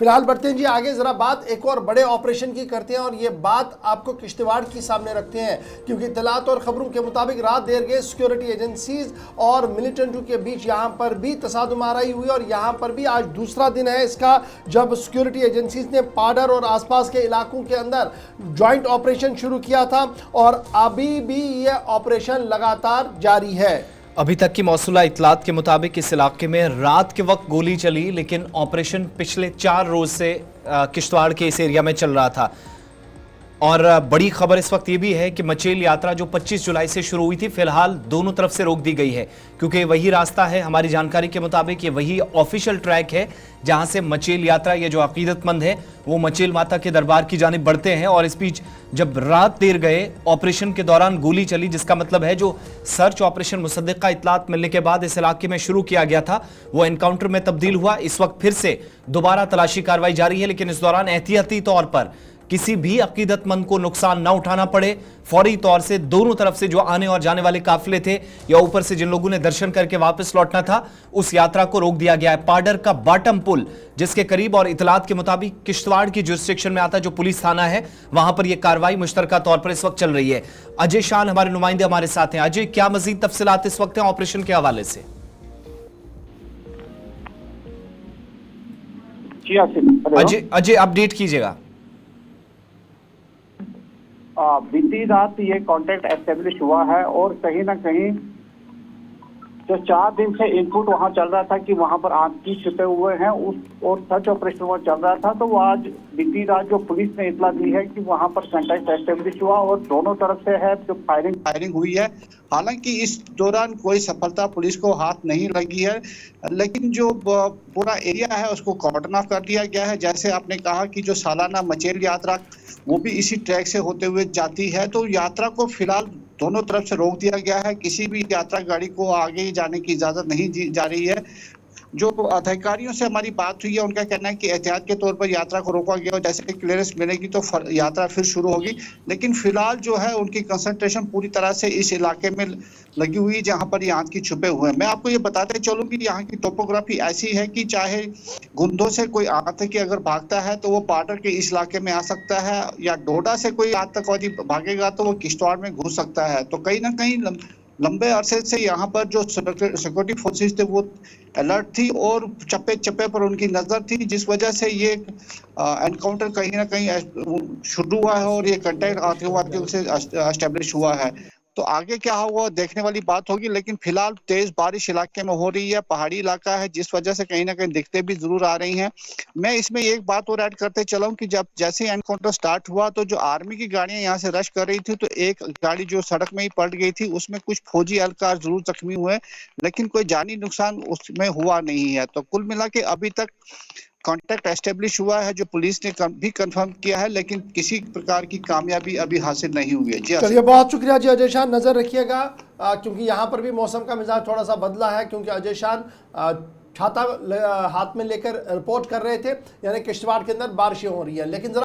फिलहाल बढ़ते हैं जी आगे, जरा बात एक और बड़े ऑपरेशन की करते हैं और ये बात आपको किश्तवाड़ की सामने रखते हैं, क्योंकि इत्तलात और खबरों के मुताबिक रात देर गए सिक्योरिटी एजेंसीज और मिलिटेंटों के बीच यहाँ पर भी तसादुम आराई हुई और यहाँ पर भी आज दूसरा दिन है इसका जब सिक्योरिटी एजेंसीज ने पाडर और आसपास के इलाकों के अंदर ज्वाइंट ऑपरेशन शुरू किया था और अभी भी यह ऑपरेशन लगातार जारी है। अभी तक की मौसूला इत्तलात के मुताबिक इस इलाके में रात के वक्त गोली चली, लेकिन ऑपरेशन पिछले 4 रोज से किश्तवाड़ के इस एरिया में चल रहा था। और बड़ी खबर इस वक्त ये भी है कि मचेल यात्रा जो 25 जुलाई से शुरू हुई थी, फिलहाल दोनों तरफ से रोक दी गई है, क्योंकि वही रास्ता है, हमारी जानकारी के मुताबिक ये वही ऑफिशियल ट्रैक है जहां से मचेल यात्रा, ये जो अकीदतमंद है वो मचेल माता के दरबार की जानिब बढ़ते हैं। और इस बीच जब रात देर गए ऑपरेशन के दौरान गोली चली, जिसका मतलब है जो सर्च ऑपरेशन मुसद्दिका इत्तलात मिलने के बाद इस इलाके में शुरू किया गया था वो एनकाउंटर में तब्दील हुआ। इस वक्त फिर से दोबारा तलाशी कार्रवाई जारी है, लेकिन इस दौरान एहतियाती तौर पर किसी भी अकीदतमंद को नुकसान न उठाना पड़े, फौरी तौर से दोनों तरफ से जो आने और जाने वाले काफिले थे या ऊपर से जिन लोगों ने दर्शन करके वापस लौटना था, उस यात्रा को रोक दिया गया है। पाडर का बाटम पुल जिसके करीब और इतलात के मुताबिक किश्तवाड़ की जुरिस्डिक्शन में आता जो पुलिस थाना है, वहां पर यह कार्रवाई मुश्तरका तौर पर इस वक्त चल रही है। अजय शान हमारे नुमाइंदे हमारे साथ हैं। अजय, क्या मजीद तफसीलात इस वक्त हैं ऑपरेशन के हवाले से? अजय अपडेट कीजिएगा। बीती रात ये कॉन्टेक्ट एस्टेब्लिश हुआ है और कहीं ना कहीं जो 4 दिन से इनपुट वहां चल रहा था कि वहां पर आतंकी छिपे हुए हैं उस और सर्च ऑपरेशन वहां चल रहा था, तो वो आज बीती रात जो पुलिस ने इतला दी है कि वहां पर कॉन्टेक्ट एस्टेब्लिश हुआ और दोनों तरफ से है जो फायरिंग हुई है। हालांकि इस दौरान कोई सफलता पुलिस को हाथ नहीं लगी है, लेकिन जो पूरा एरिया है उसको कॉर्डन ऑफ कर दिया गया है। जैसे आपने कहा कि जो सालाना मचेल यात्रा वो भी इसी ट्रैक से होते हुए जाती है, तो यात्रा को फिलहाल दोनों तरफ से रोक दिया गया है। किसी भी यात्रा गाड़ी को आगे जाने की इजाजत नहीं दी जा रही है। जो अधिकारियों से हमारी बात हुई है उनका कहना है कि एहतियात के तौर पर यात्रा को रोका गया और जैसे कि क्लियरेंस मिलेगी तो यात्रा फिर शुरू होगी, लेकिन फिलहाल जो है उनकी कंसंट्रेशन पूरी तरह से इस इलाके में लगी हुई जहां पर ये आतंकी छुपे हुए हैं। मैं आपको ये बताते चलूं कि यहाँ की टोपोग्राफी ऐसी है कि चाहे गुंदों से कोई आतंकी अगर भागता है तो वो पाडर के इस इलाके में आ सकता है, या डोडा से कोई आतंकवादी भागेगा तो वो किश्तवाड़ में घुस सकता है। तो कहीं ना कहीं लंबे अरसे से यहाँ पर जो सिक्योरिटी फोर्सेस थे वो अलर्ट थी और चप्पे चप्पे पर उनकी नजर थी, जिस वजह से ये एनकाउंटर कहीं ना कहीं शुरू हुआ है और ये कंटेक्ट आतंकवादियों से एस्टेब्लिश हुआ है। तो आगे क्या होगा देखने वाली बात होगी, लेकिन फिलहाल तेज बारिश इलाके में हो रही है, पहाड़ी इलाका है, जिस वजह से कहीं ना कहीं दिक्कतें भी जरूर आ रही हैं। मैं इसमें एक बात और ऐड करते चलाऊं कि जब जैसे एनकाउंटर स्टार्ट हुआ तो जो आर्मी की गाड़ियां यहाँ से रश कर रही थी, तो एक गाड़ी जो सड़क में ही पलट गई थी, उसमें कुछ फौजी एहलकार जरूर जख्मी हुए, लेकिन कोई जानी नुकसान उसमें हुआ नहीं है। तो कुल मिला के अभी तक कॉन्टेक्ट एस्टेब्लिश हुआ है जो पुलिस ने भी कंफर्म किया है, लेकिन किसी प्रकार की कामयाबी अभी हासिल नहीं हुई है। जी चलिए, बहुत शुक्रिया जी अजय शान। नजर रखिएगा क्योंकि यहाँ पर भी मौसम का मिजाज थोड़ा सा बदला है, क्योंकि अजय शान छाता हाथ में लेकर रिपोर्ट कर रहे थे, यानी किश्तवाड़ के अंदर बारिशें हो रही है, लेकिन